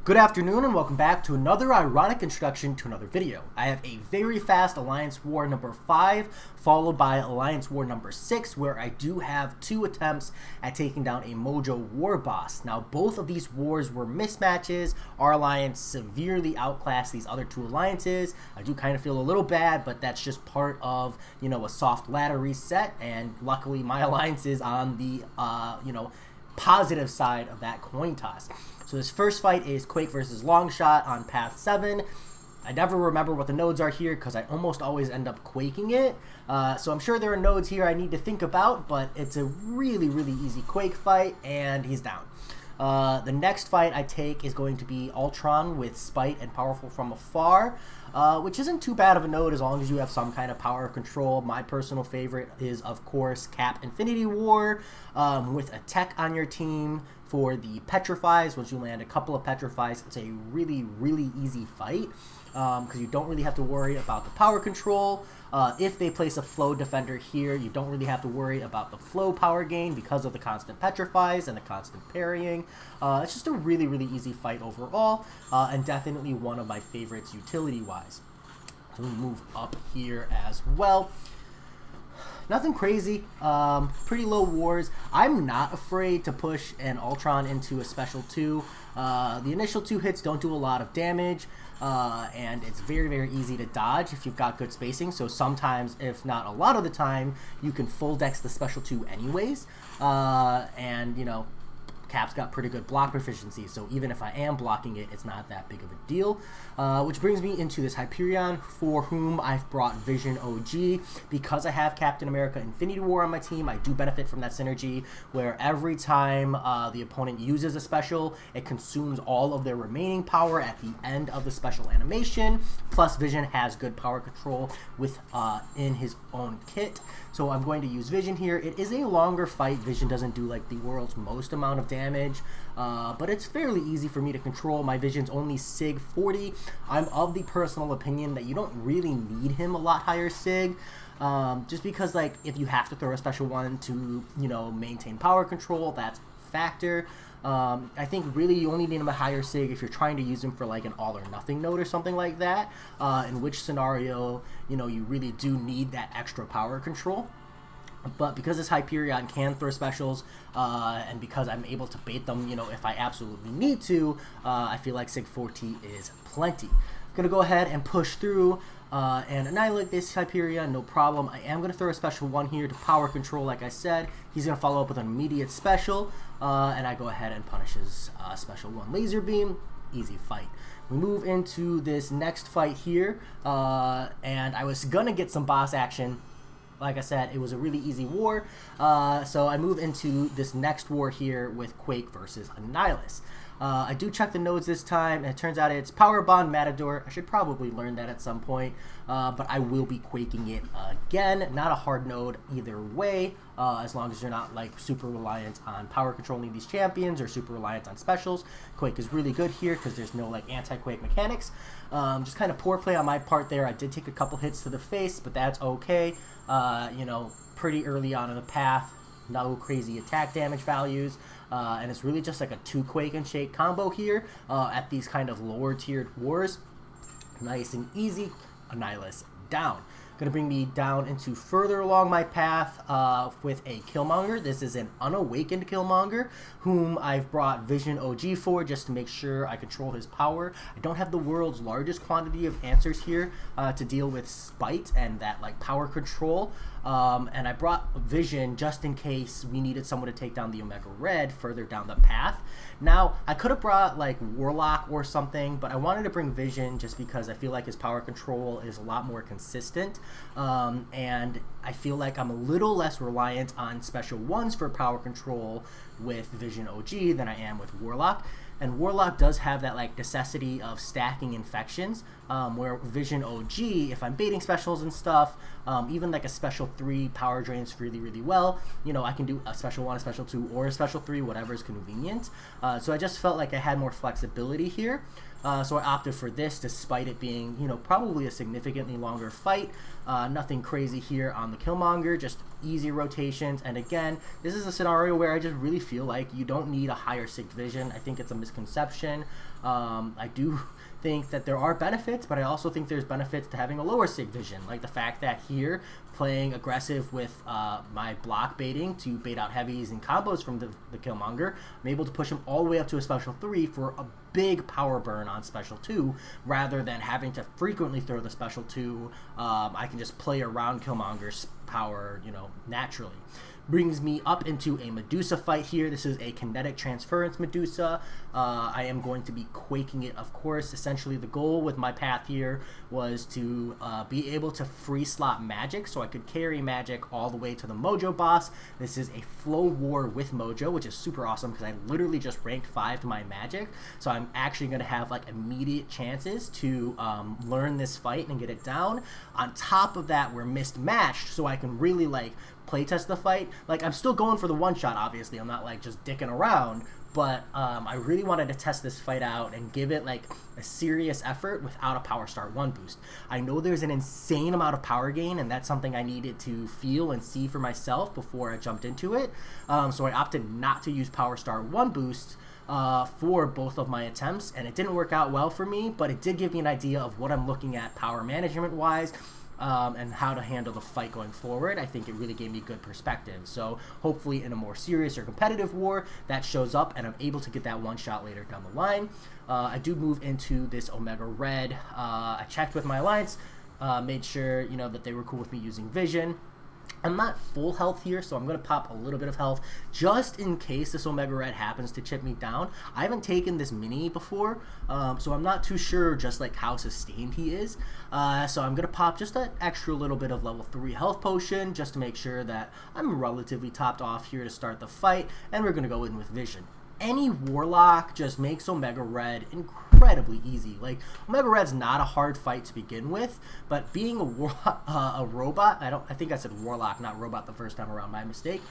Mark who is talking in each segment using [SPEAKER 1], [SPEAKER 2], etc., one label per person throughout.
[SPEAKER 1] Good afternoon and welcome back to another ironic introduction to another video. I have a very fast Alliance War number 5 followed by Alliance War number 6 where I do have 2 attempts at taking down a Mojo war boss. Now both of these wars were mismatches. Our alliance severely outclassed these other 2 alliances. I do kind of feel a little bad, but that's just part of, a soft ladder reset, and luckily my alliance is on the positive side of that coin toss. So this first fight is Quake versus Longshot on path 7. I never remember what the nodes are here because I almost always end up quaking it. So I'm sure there are nodes here I need to think about, but it's a really easy Quake fight, and he's down. The next fight I take is going to be Ultron with Spite and Powerful from Afar, which isn't too bad of a node as long as you have some kind of power control. My personal favorite is, of course, Cap Infinity War with a tech on your team for the Petrifies. Once you land a couple of Petrifies, it's a really easy fight because you don't really have to worry about the power control. If they place a flow defender here, you don't really have to worry about the flow power gain because of the constant Petrifies and the constant parrying. It's just a really easy fight overall, and definitely one of my favorites utility-wise. So we move up here as well. Nothing crazy, pretty low wars. I'm not afraid to push an Ultron into a special 2. The initial 2 hits don't do a lot of damage, and it's very easy to dodge if you've got good spacing. So sometimes, if not a lot of the time, you can full dex the special 2 anyways, and Cap's got pretty good block proficiency, so even if I am blocking it, it's not that big of a deal. Which brings me into this Hyperion, for whom I've brought Vision OG. Because I have Captain America Infinity War on my team, I do benefit from that synergy, where every time the opponent uses a special, it consumes all of their remaining power at the end of the special animation. Plus, Vision has good power control in his own kit. So I'm going to use Vision here. It is a longer fight. Vision doesn't do like the world's most amount of damage, but it's fairly easy for me to control. My Vision's only Sig 40. I'm of the personal opinion that you don't really need him a lot higher Sig, just because like if you have to throw a special one to maintain power control, that's a factor. I think really you only need him a higher Sig if you're trying to use him for like an all or nothing node or something like that, in which scenario you really do need that extra power control. But because this Hyperion can throw specials, and because I'm able to bait them, if I absolutely need to, I feel like Sig 40 is plenty. I'm gonna go ahead and push through and annihilate this Hyperion, no problem. I am gonna throw a special 1 here to power control, like I said. He's gonna follow up with an immediate special, and I go ahead and punish his special 1 laser beam. Easy fight. We move into this next fight here, and I was gonna get some boss action. Like I said, it was a really easy war, so I move into this next war here with Quake versus Annihilus. I do check the nodes this time, and it turns out it's Power Bond Matador. I should probably learn that at some point, but I will be quaking it again. Not a hard node either way, as long as you're not like super reliant on power controlling these champions or super reliant on specials. Quake is really good here because there's no like anti-Quake mechanics. Just kind of poor play on my part there. I did take a couple hits to the face, but that's okay. Pretty early on in the path, no crazy attack damage values, and it's really just like a 2 Quake and Shake combo here at these kind of lower tiered wars. Nice and easy. Annihilus down. Gonna bring me down into further along my path with a Killmonger. This is an unawakened Killmonger, whom I've brought Vision OG for just to make sure I control his power. I don't have the world's largest quantity of answers here to deal with Spite and that like power control. And I brought Vision just in case we needed someone to take down the Omega Red further down the path. Now, I could have brought like Warlock or something, but I wanted to bring Vision just because I feel like his power control is a lot more consistent, and I feel like I'm a little less reliant on special 1s for power control with Vision OG than I am with Warlock. And Warlock does have that like necessity of stacking infections, where Vision OG, if I'm baiting specials and stuff, even like a special 3 power drains really well. I can do a special 1, a special 2, or a special 3, whatever is convenient. So I just felt like I had more flexibility here. So I opted for this despite it being, probably a significantly longer fight. Nothing crazy here on the Killmonger, just easy rotations. And again, this is a scenario where I just really feel like you don't need a higher Sig Vision. I think it's a misconception. I do think that there are benefits, but I also think there's benefits to having a lower sig vision, like the fact that here, playing aggressive with my block baiting to bait out heavies and combos from the Killmonger, I'm able to push him all the way up to a special 3 for a big power burn on special 2, rather than having to frequently throw the special 2. I can just play around Killmonger's power, you know, naturally. Brings me up into a Medusa fight here. This is a kinetic transference Medusa. I am going to be quaking it, of course. Essentially, the goal with my path here was to be able to free slot magic, so I could carry magic all the way to the Mojo boss. This is a flow war with Mojo, which is super awesome because I literally just ranked 5 to my magic, so I'm actually going to have like immediate chances to learn this fight and get it down. On top of that, we're mismatched, so I can really like playtest the fight. Like, I'm still going for the one shot, obviously. I'm not like just dicking around, but I really wanted to test this fight out and give it like a serious effort without a Power Star 1 boost. I know there's an insane amount of power gain, and that's something I needed to feel and see for myself before I jumped into it. So I opted not to use Power Star 1 boost for both of my attempts, and it didn't work out well for me, but it did give me an idea of what I'm looking at power management wise, and how to handle the fight going forward. I think it really gave me good perspective. So hopefully in a more serious or competitive war, that shows up and I'm able to get that one shot later down the line. I do move into this Omega Red. I checked with my alliance, made sure, you know, that they were cool with me using vision. I'm not full health here, so I'm going to pop a little bit of health just in case this Omega Red happens to chip me down. I haven't taken this mini before, so I'm not too sure just like how sustained he is. So I'm going to pop just an extra little bit of level 3 health potion just to make sure that I'm relatively topped off here to start the fight, and we're going to go in with vision. Any Warlock just makes Omega Red incredibly easy. Like, Omega Red's not a hard fight to begin with, but being a robot, I think I said Warlock, not robot the first time around, my mistake,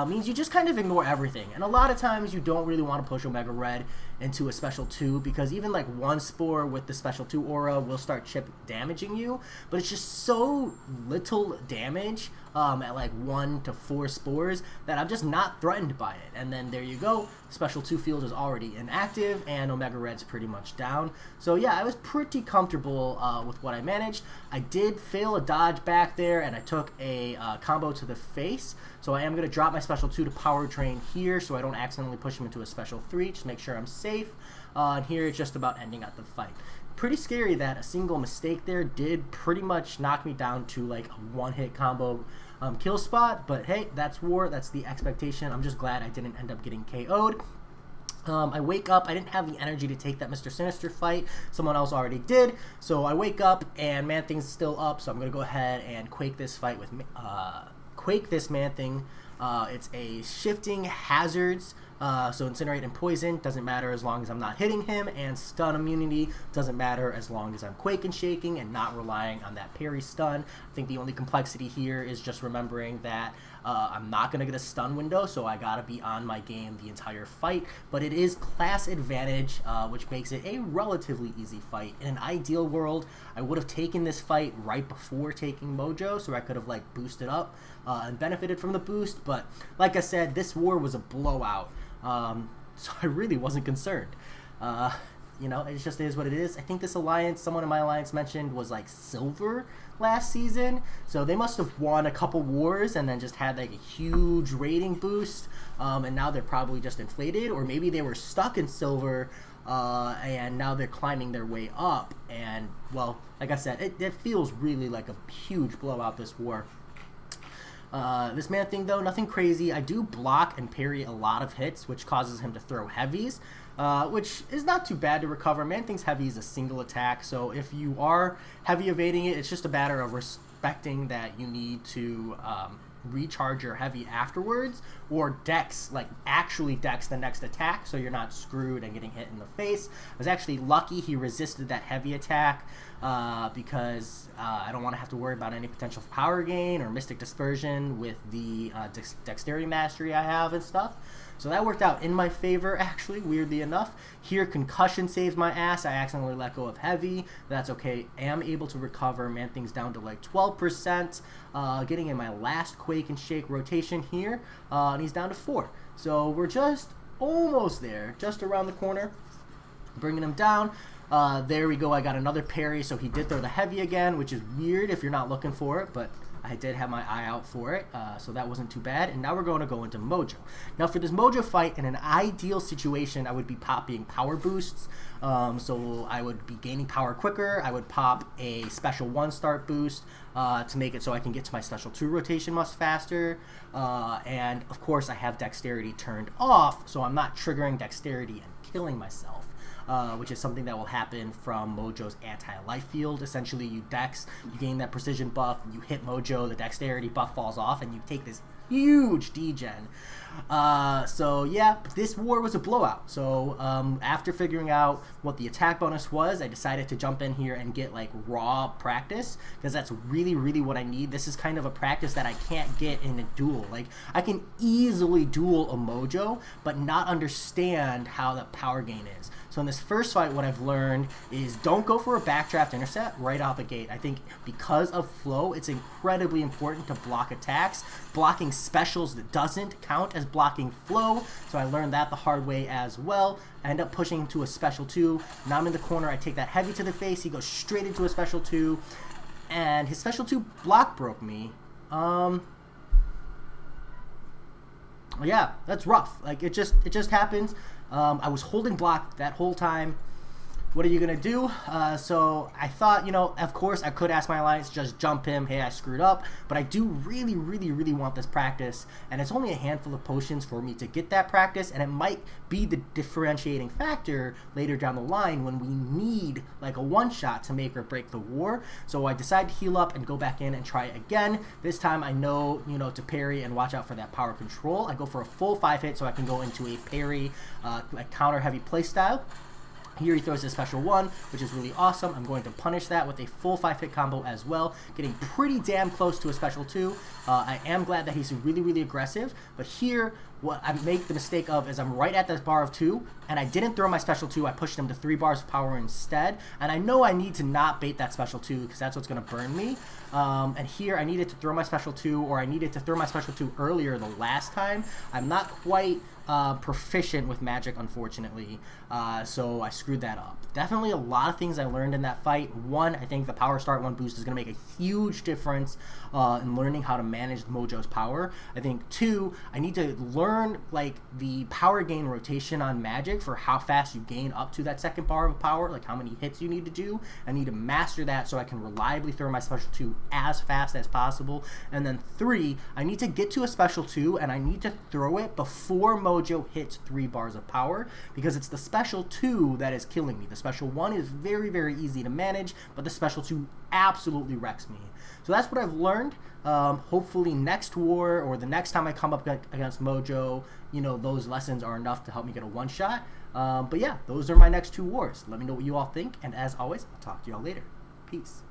[SPEAKER 1] means you just kind of ignore everything. And a lot of times you don't really want to push Omega Red into a special 2, because even like one spore with the special 2 aura will start chip damaging you, but it's just so little damage at like 1 to 4 spores that I'm just not threatened by it. And then there you go, special 2 field is already inactive and Omega Red's pretty much down. So yeah, I was pretty comfortable with what I managed. I did fail a dodge back there, and I took a combo to the face, so I am going to drop my special 2 to power drain here so I don't accidentally push him into a special 3, just make sure I'm safe. And here it's just about ending out the fight. Pretty scary that a single mistake there did pretty much knock me down to like a one-hit combo kill spot, but hey, that's war, that's the expectation. I'm just glad I didn't end up getting KO'd. I wake up, I didn't have the energy to take that Mr. Sinister fight, someone else already did, so I wake up and ManThing's still up, so I'm going to go ahead and Quake this fight with, Quake this ManThing. It's a shifting hazards, so incinerate and poison doesn't matter as long as I'm not hitting him, and stun immunity doesn't matter as long as I'm quake and shaking and not relying on that parry stun. I think the only complexity here is just remembering that I'm not going to get a stun window, so I gotta be on my game the entire fight, but it is class advantage, which makes it a relatively easy fight. In an ideal world, I would have taken this fight right before taking Mojo, so I could have like boosted up and benefited from the boost, but like I said, this war was a blowout, so I really wasn't concerned. You know, it just is what it is. I think this alliance, someone in my alliance mentioned, was like silver last season, so they must have won a couple wars and then just had like a huge rating boost, and now they're probably just inflated, or maybe they were stuck in silver and now they're climbing their way up. And well, like I said, it feels really like a huge blowout, this war. This ManThing though, nothing crazy. I do block and parry a lot of hits, which causes him to throw heavies, which is not too bad to recover. ManThing's heavy is a single attack, so if you are heavy evading it, it's just a matter of respecting that you need to recharge your heavy afterwards, or dex, like actually dex the next attack so you're not screwed and getting hit in the face. I was actually lucky he resisted that heavy attack because I don't want to have to worry about any potential power gain or mystic dispersion with the dexterity mastery I have and stuff. So that worked out in my favor, actually, weirdly enough. Here, concussion saves my ass. I accidentally let go of heavy. That's okay. I am able to recover. ManThing's down to like 12%. Getting in my last Quake and Shake rotation here. And he's down to 4. So we're just almost there, just around the corner. bringing him down. There we go. I got another parry, so he did throw the heavy again, which is weird if you're not looking for it, but I did have my eye out for it, so that wasn't too bad. And now we're going to go into Mojo. Now for this Mojo fight, in an ideal situation, I would be popping power boosts. So I would be gaining power quicker. I would pop a special 1-start boost to make it so I can get to my special 2 rotation much faster. And of course I have dexterity turned off, so I'm not triggering dexterity and killing myself. Which is something that will happen from Mojo's anti-life field. Essentially, you dex, you gain that precision buff, you hit Mojo, the dexterity buff falls off, and you take this huge degen. So yeah, this war was a blowout. So after figuring out what the attack bonus was, I decided to jump in here and get like raw practice, because that's really what I need. This is kind of a practice that I can't get in a duel. Like, I can easily duel a Mojo, but not understand how the power gain is. So in this first fight, what I've learned is don't go for a backdraft intercept right off the gate. I think because of flow, it's incredibly important to block attacks. Blocking specials that doesn't count as blocking flow, so I learned that the hard way as well. I end up pushing him to a special 2. Now I'm in the corner, I take that heavy to the face, he goes straight into a special 2, and his special 2 block broke me. Yeah, that's rough. Like, it just happens. I was holding block that whole time. What are you gonna do? So I thought, you know, of course I could ask my alliance, just jump him, hey, I screwed up, but I do really want this practice, and it's only a handful of potions for me to get that practice, and it might be the differentiating factor later down the line when we need like a one-shot to make or break the war. So I decided to heal up and go back in and try again. This time I know, you know, to parry and watch out for that power control. I go for a full 5-hit so I can go into a parry, like counter heavy playstyle. Here he throws a special 1, which is really awesome. I'm going to punish that with a full 5-hit combo as well, getting pretty damn close to a special 2. I am glad that he's really aggressive, but here what I make the mistake of is I'm right at this bar of 2, and I didn't throw my special 2. I pushed him to 3 bars of power instead, and I know I need to not bait that special 2 because that's what's going to burn me. And here I needed to throw my special 2, or I needed to throw my special 2 earlier the last time. I'm not quite proficient with magic, unfortunately, so I screwed that up. Definitely a lot of things I learned in that fight. One, I think the power start 1 boost is going to make a huge difference in learning how to manage Mojo's power. I think 2, I need to learn like the power gain rotation on magic for how fast you gain up to that second bar of power, like how many hits you need to do. I need to master that so I can reliably throw my special 2 as fast as possible. And then 3, I need to get to a special 2 and I need to throw it before Mojo hits 3 bars of power, because it's the special 2 that is killing me. The special 1 is very easy to manage, but the special 2 absolutely wrecks me. So that's what I've learned. Hopefully next war, or the next time I come up against Mojo, you know, those lessons are enough to help me get a one-shot. But yeah, those are my next 2 wars. Let me know what you all think, and as always, I'll talk to you all later. Peace.